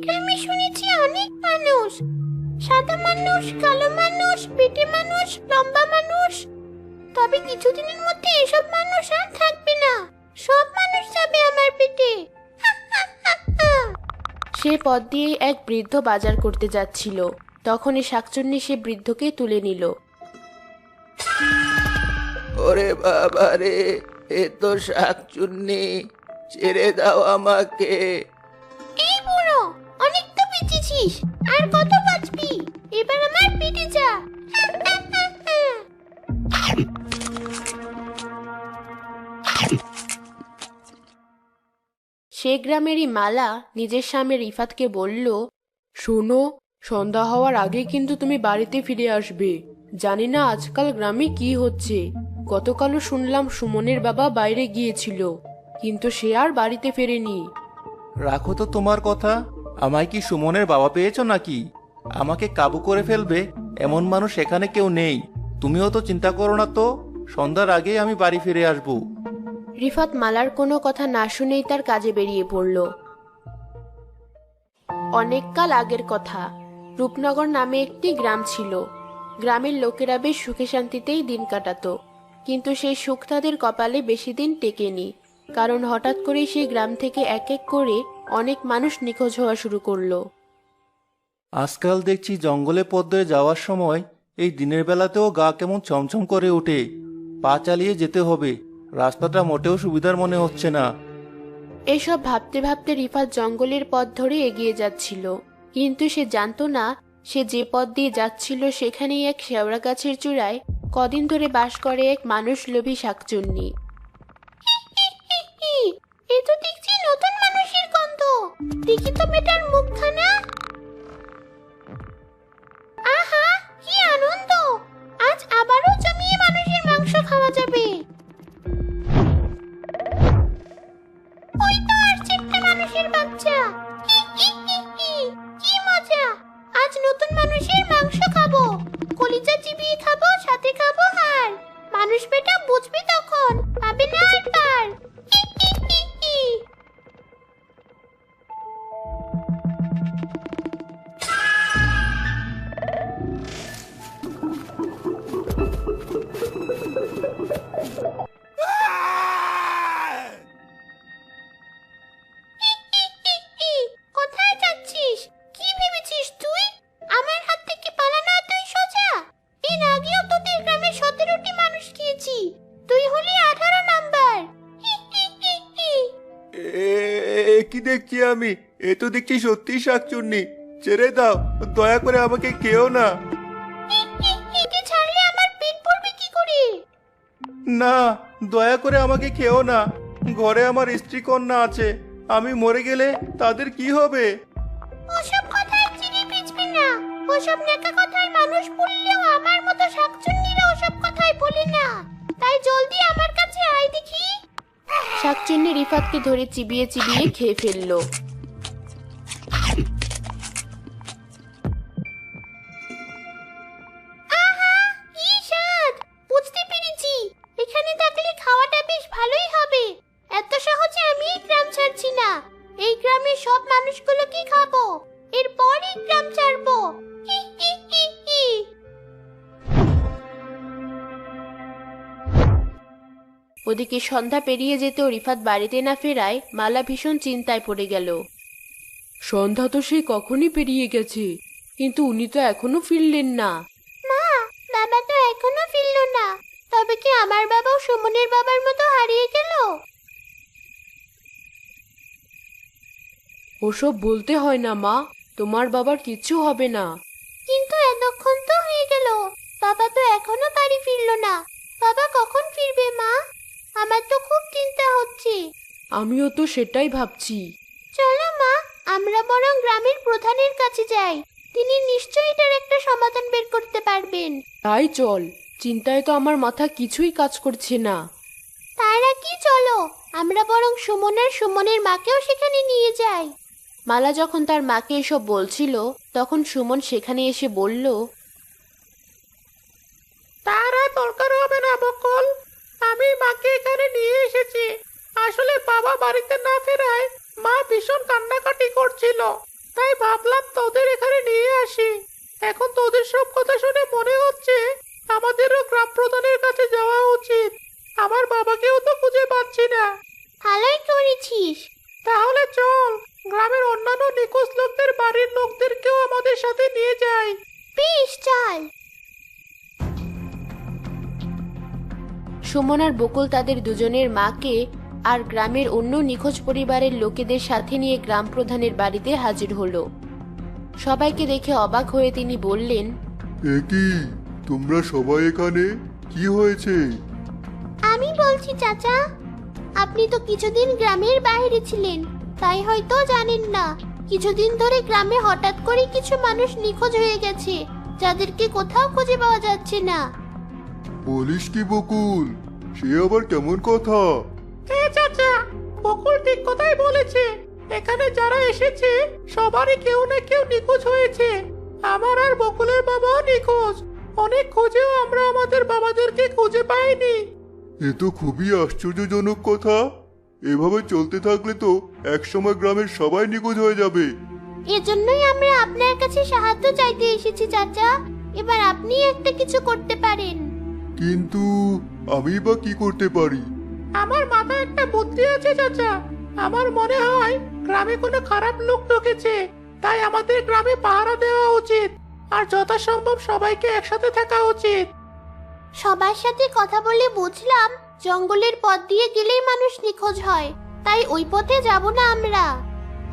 গ্রামে শুনেছি অনেক মানুষ, সাদা মানুষ, কালো মানুষ, বেটে মানুষ, লম্বা মানুষ। তবে কিছুদিনের মধ্যে এসব মানুষ আর থাকবে না, সব মানুষ যাবে আমার পেটে। সে পথ দিয়ে এক বৃদ্ধ বাজার করতে যাচ্ছিল। তখনই শাকচুন্নি সে বৃদ্ধকে তুলে নিল। ওরে বাবা রে, এ তো শাকচুন্নি, ছেড়ে দাও আমাকে। এই বুড়ো, অনেক তো বেঁচেছিস, আর কত বাঁচবি? এবার আমার পেটে যা। সে গ্রামেরই মালা নিজের স্বামী রিফাতকে বলল, শোনো, সন্ধ্যা হওয়ার আগে কিন্তু তুমি বাড়িতে ফিরে আসবে। জানি না আজকাল গ্রামে কি হচ্ছে। গতকালও শুনলাম সুমনের বাবা বাইরে গিয়েছিল, কিন্তু সে আর বাড়িতে ফেরেনি। রাখো তো তোমার কথা। আমায় কি সুমনের বাবা পেয়েছো নাকি? আমাকে কাবু করে ফেলবে এমন মানুষ এখানে কেউ নেই। তুমিও তো চিন্তা করো না তো, সন্ধ্যার আগেই আমি বাড়ি ফিরে আসবো। রিফাত মালার কোনো কথা না শুনেই তার কাজে বেরিয়ে পড়ল। অনেককাল আগের কথা। রূপনগর নামে একটি গ্রাম ছিল। গ্রামের লোকেরা বেশ সুখে শান্তিতেই দিন কাটাতো, কিন্তু সেই সুখ তাদের কপালে বেশি দিন টেকেনি। কারণ হঠাৎ করেই সেই গ্রাম থেকে এক এক করে অনেক মানুষ নিখোঁজ হওয়া শুরু করলো। আজকাল দেখছি জঙ্গলে পথ ধরে যাওয়ার সময় এই দিনের বেলাতেও গা কেমন ছমছম করে ওঠে। পা চালিয়ে যেতে হবে, রাস্তাটা মোটেও সুবিধার মনে হচ্ছে না। এসব ভাবতে ভাবতে রিফাত জঙ্গলের পথ ধরে এগিয়ে যাচ্ছিল, কিন্তু সে জানতো না সে যে পথ দিয়ে যাচ্ছিল সেখানেই এক শেওড়া গাছের চূড়ায় কদিন ধরে বাস করে এক মানুষ লোভী শাকচুন্নি। এ তো দেখছি নতুন মানুষের গন্ধ। দেখি তো বেটার মুখখানা। আহা, কি আনন্দ! আজ আবারও জমিয়ে মানুষের মাংস খাওয়া যাবে। ওই তো আসছে একটা মানুষের বাচ্চা। কি মজা! আজ নতুন মানুষের মাংস খাবো, কলিজা চিবিয়ে খাবো, সাথে খাবো হাড়। মানুষ বেটা বুঝবি তখন, পাবে না আর পার। কোথায় যাচ্ছিস? কি ভেবেছিস তুই? আমার হাত থেকে পালানো এতই সোজা? এর আগেও তোদের গ্রামে 17টি মানুষ খেয়েছি, তুই হলি 18 নাম্বার। কি দেখছি আমি? এ তো দেখছি সত্যি শাকচুন্নি। ছেড়ে দাও, দয়া করে আমাকে খেও না। একে ছাড়লে আমার পেট ভরবে কি করে? না, দয়া করে আমাকে খেও না। ঘরে আমার স্ত্রী কন্যা আছে, আমি মরে গেলে তাদের কি হবে? ওসব কথায় চিনি পিছবে না। ওসব নেকা কথায় মানুষ বললেও আমার মতো শাকচুন্নিরা ওসব কথায় বলে না। তাই জলদি আমার কাছে আয় দেখি। শাকচুন্নি রিফাতকে ধরে চিবিয়ে চিবিয়ে খেয়ে ফেললো। আহা, কি স্বাদ! বুঝতে পেরেছি, এখানে থাকলে খাওয়াটা বেশ ভালোই হবে। এত সহজে আমি এই গ্রাম ছাড়ছি না। এই গ্রামের সব মানুষগুলোকে খাবো, এরপর এই গ্রাম ছাড়বো। হি হি হি হি। ওদিকে সন্ধ্যা পেরিয়ে যেতেও রিফাত বাড়িতে না ফেরায় মালা ভীষণ চিন্তায় পড়ে গেল। সন্ধ্যা তো সেই কখনই পেরিয়ে গেছে, কিন্তু উনি তো এখনো ফিরলেন না। মা, বাবা তো এখনো ফিরলো না। তবে কি আমার বাবাও সুমনের বাবার মতো হারিয়ে গেল? ওসব বলতে হয় না মা, তোমার বাবার কিচ্ছু হবে না। কিন্তু এতক্ষণ তো হয়ে গেল, বাবা তো এখনো বাড়ি ফিরলো না। বাবা কখন ফিরবে মা? আমার তো খুব চিন্তা হচ্ছে। আমিও তো সেটাই ভাবছি। চলো মা, আমরা বরং গ্রামের প্রধানের কাছে যাই। তিনি নিশ্চয়ই এটার একটা সমাধান বের করতে পারবেন। তাই চল, চিন্তায় তো আমার মাথা কিছুই কাজ করছে না। তারা কি, চলো আমরা বরং সুমনের মাকেও সেখানে নিয়ে যাই। মালা যখন তার মাকে এসব বলছিল, তখন সুমন সেখানে এসে বলল, তার আর দরকার হবে না বকল, আমি মাকে এখানে নিয়ে এসেছি। আসলে বাবা বাড়িতে না ফেরায় মা ভীষণ কান্নাকাটি করছিল, তাই ভাবলাম তোদের এখানে নিয়ে আসি। এখন তোদের সব কথা শুনে মনে হচ্ছে আমাদেরও গ্রাম প্রধানের কাছে যাওয়া উচিত। আমার বাবাকেও তো খুঁজে পাচ্ছি না। ভালোই করেছিস। তাহলে চল, গ্রামের অন্যান্য নিখোঁজ লোকদের বাড়ির লোকদেরকেও আমাদের সাথে নিয়ে যাই। বেশ, চল। সুমন আর বকুল তাদের দুজনের মাকে আর গ্রামের অন্য নিখোঁজ পরিবারের লোকেদের সাথে নিয়ে গ্রাম প্রধানের বাড়িতে হাজির হলো। সবাইকে দেখে অবাক হয়ে তিনি বললেন, এ কি, তোমরা সবাই এখানে? কি হয়েছে? আমি বলছি চাচা, আপনি তো কিছুদিন গ্রামের বাইরে ছিলেন, তাই হয়তো জানেন না। কিছুদিন ধরে গ্রামে হঠাৎ করে কিছু মানুষ নিখোঁজ হয়ে গেছে, যাদেরকে কোথাও খুঁজে পাওয়া যাচ্ছে না। বলিস কি বকুল, সে আবার কেমন কথা? হ্যাঁ চাচা, বকুল ঠিক কথাই বলেছে। এখানে যারা এসেছে সবারই কেউ না কেউ নিখোঁজ হয়েছে। আমার আর বকুলের বাবাও নিখোঁজ। অনেক খোঁজেও আমরা আমাদের বাবাদেরকে খুঁজে পাইনি। এ তো খুবই আশ্চর্যজনক কথা। এভাবে চলতে থাকলে তো একসময় গ্রামের সবাই নিখোঁজ হয়ে যাবে। এজন্যই আমরা আপনার কাছে সাহায্য চাইতে এসেছি চাচা। এবার আপনি একটা কিছু করতে পারেন। কিন্তু আমি বা কি করতে পারি? আমার মাথায় একটা বুদ্ধি আছে চাচা। আমার মনে হয় গ্রামে কোনো খারাপ লোক ঢুকেছে, তাই আমাদের গ্রামে পাহারা দেওয়া উচিত আর যথাসম্ভব সবাইকে একসাথে থাকা উচিত। সবার সাথে কথা বলে বুঝলাম জঙ্গলের পথ দিয়ে গেলেই মানুষ নিখোঁজ হয়, তাই ওই পথে যাব না আমরা।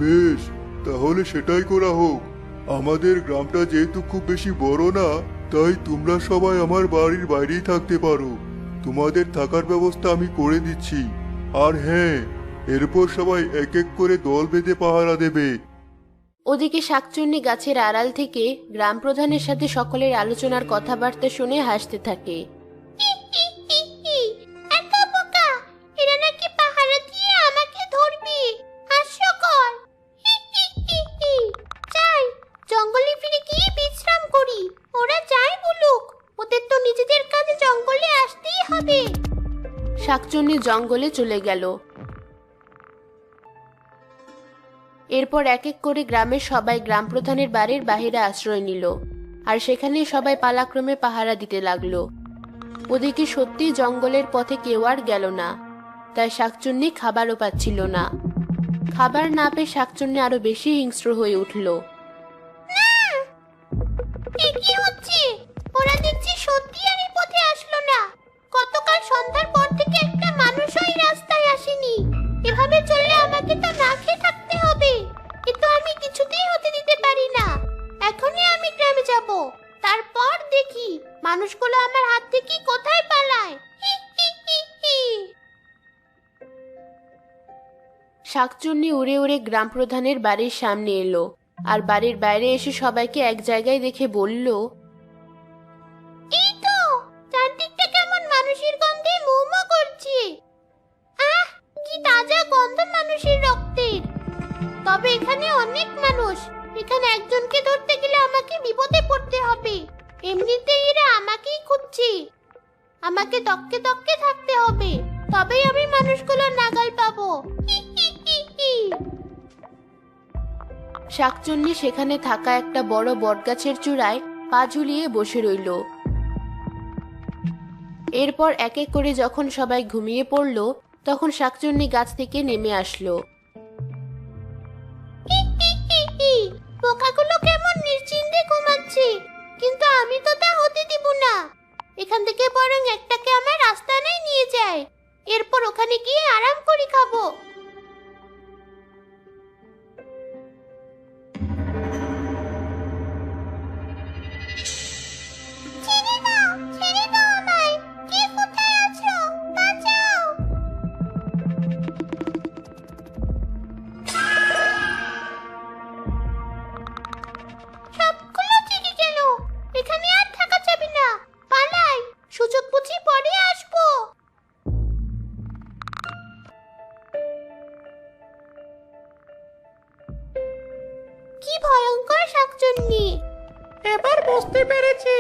বেশ, তাহলে সেটাই করা হোক। আমাদের গ্রামটা যেহেতু খুব বেশি বড় না, তাই তোমরা সবাই আমার বাড়ির বাইরেই থাকতে পারো। তোমাদের থাকার ব্যবস্থা আমি করে দিচ্ছি। আর হ্যাঁ, এরপর সবাই এক এক করে দল বেঁধে পাহারা দেবে। ওদিকে শাকচুন্নি গাছের আড়াল থেকে গ্রাম প্রধানের সাথে সকলের আলোচনার কথাবার্তা শুনে হাসতে থাকে। এত বোকা, এরা নাকি পাহারা দিয়ে আমাকে ধরবে। হাস্যকর। যাই, জঙ্গলে ফিরে গিয়ে বিশ্রাম করি। ওরা যাই বলুক, ওদের তো নিজেদের কাজে জঙ্গলে আসতেই হবে। শাকচুন্নি জঙ্গলে চলে গেল। এরপর এক এক করে গ্রামের সবাই গ্রাম প্রধানের বাড়ির বাহিরে আশ্রয় নিল, আর সেখানে সবাই পালাক্রমে পাহারা দিতে লাগলো। ওদিকে সত্যি জঙ্গলের পথে কেউ আর গেল না, তাই শাকচুন্নি খাবারও পাচ্ছিল না। খাবার না পেয়ে শাকচুন্নি আরো বেশি হিংস্র হয়ে উঠল। এ কি হচ্ছে? ওরা দেখছি সত্যি আর এই পথে আসলো না। গতকাল সন্ধ্যার পর থেকে একটা মানুষও এই রাস্তায় আসেনি। এভাবে চললে আমাকে তো না খেয়ে থাকতে হবে। কিন্তু আমি কিছুতেই হতে দিতে পারি না। এখনই আমি গ্রামে যাব, তারপর দেখি মানুষগুলো আমার হাত থেকে কোথায় পালায়। শাকচুন্নি উড়ে উড়ে গ্রাম প্রধানের বাড়ির সামনে এলো, আর বাড়ির বাইরে এসে সবাইকে এক জায়গায় দেখে বলল, এই তো, চারদিকটা কেমন মানুষের গন্ধে মোমো করছে। আহ, কি তাজা গন্ধ মানুষের রক্তের। তবে এখানে অনেক মানুষ। এখানে একজনকে ধরতে গেলে আমাকে বিপদে পড়তে হবে। এমনিতেই এরা আমাকেই খুঁজছে। আমাকে তককে তককে থাকতে হবে, তবেই আমি মানুষগুলো নাগাল পাবো। শাকচুন্নি সেখানে থাকা একটা বড় বটগাছের চূড়ায় পা ঝুলিয়ে বসে রইল। এরপর এক এক করে যখন সবাই ঘুমিয়ে পড়ল, তখন শাকচুন্নি গাছ থেকে নেমে আসলো। পোকাগুলো কেমন নিশ্চিন্তে ঘুমাচ্ছে, কিন্তু আমি তো তা হতে দিব না। এখান থেকে বরং একটাকে আমার আস্তানায় নিয়ে যায়, এরপর ওখানে গিয়ে আরাম করে খাবো। ছেড়ে দাও, ছেড়ে দাও আমায়। কে কোথায় আছো? বাঁচাও। সবগুলো জেগে গেল। এখানে আর থাকা যাবে না, পালাই। সুযোগ বুঝি পরে আসবো। কি ভয়ঙ্কর শাকচুন্নি। এবার বুঝতে পেরেছি,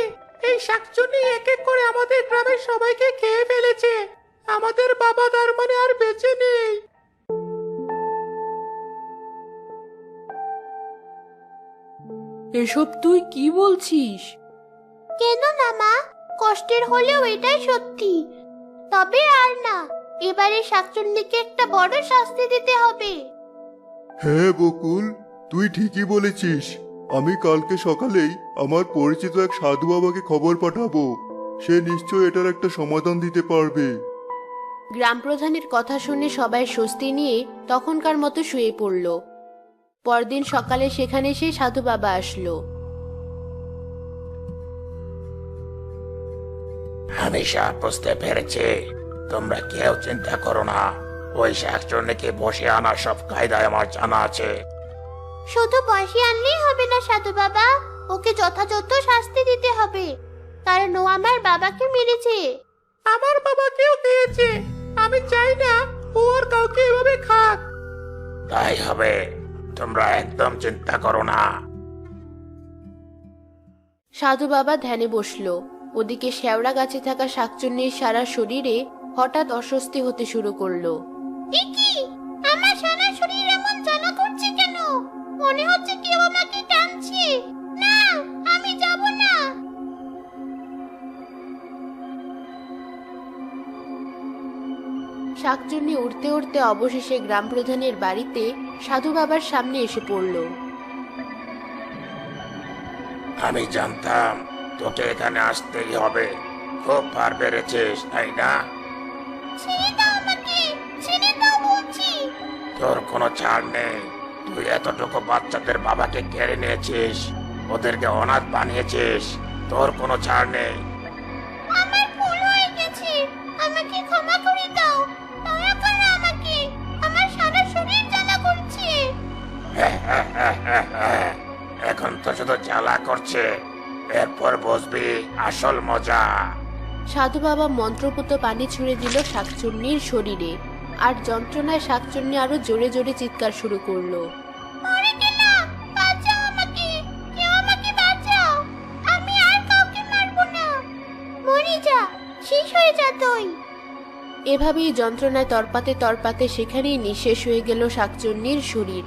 এই শাকচুন্নি এক এক করে আমাদের গ্রামের সবাইকে খেয়ে ফেলেছে। আমাদের বাবা তার মানে আর বেঁচে নেই। এসব তুই কি বলছিস? কেন না মা, কষ্টের হলেও এটাই সত্যি। তবে আর না, এবারে শাকচুন্নিকে একটা বড় শাস্তি দিতে হবে। হ্যাঁ বকুল, তুই ঠিকই বলেছিস। আমি কালকে সকালেই আমার পরিচিত এক সাধু বাবাকে খবর পাঠাবো। সে নিশ্চয় এটার একটা সমাধান দিতে পারবে। গ্রাম প্রধানের কথা শুনে সবাই স্বস্তি নিয়ে তখনকার মতো শুয়ে পড়ল। পরদিন সকালে সেখানে সে সাধু বাবা আসলো। আমি সব বুঝতে পেরেছি, তোমরা কেউ চিন্তা করো না। ওই শাকচুন্নিকে বসে আনার সব কায়দায় আমার জানা আছে। শুধু বসে আনলেই হবে না সাধু বাবা, ওকে যথাযথ শাস্তি দিতে হবে, কারণ ও আমার বাবাকে মেরেছে। আমার বাবাকেও খেয়েছে। আমি চাই না ও আর কাউকে এভাবে খাক। তাই হবে, তোমরা একদম চিন্তা করো না। সাধু বাবা ধ্যানে বসলো। ওদিকে শেওড়া গাছে থাকা শাকচুন্নির সারা শরীরে হঠাৎ অস্বস্তি হতে শুরু করলো। এ কি, আমার সারা শরীর এমন জ্বালা করছে কেন? মনে হচ্ছে কেউ আমাকে টানছে। না, আমি যাব না। শাকচুন্নি উঠতে উঠতে অবশেষে গ্রাম প্রধানের বাড়িতে সাধু বাবার সামনে এসে পড়ল। আমি জানতাম তোকে এখানে আসতেই হবে। খুব ভার বেড়েছিস, তাই না? ছেড়ে দাও আমাকে, ছেড়ে দাও বলছি। তোর কোনো ছাড় নেই। তুই এতটুকু বাচ্চাদের বাবাকে কেড়ে নিয়েছিস, ওদেরকে অনাথ বানিয়েছিস। তোর কোনো ছাড় নেই। আমার ভুল হয়ে গেছে, আমাকে ক্ষমা করে দাও। দয়া করো আমাকে, আমার সারা শরীর জ্বালা করছে। এখন তো শুধু জ্বালা করছে, এরপর বুঝবি আসল মজা। সাধু বাবা মন্ত্রপুত পানি ছুঁড়ে দিল শাকচুন্নির শরীরে, আর যন্ত্রণায় শাকচুন্নি আরো জোরে জোরে চিৎকার শুরু করলো। মরে গেলাম, বাঁচাও আমাকে, কেউ আমাকে বাঁচাও। আমি আর কাউকে মারবো না। মরে যা, শেষ হয়ে যা তুই। এভাবেই যন্ত্রণায় তরপাতে তরপাতে সেখানেই নিঃশেষ হয়ে গেল শাকচুন্নির শরীর।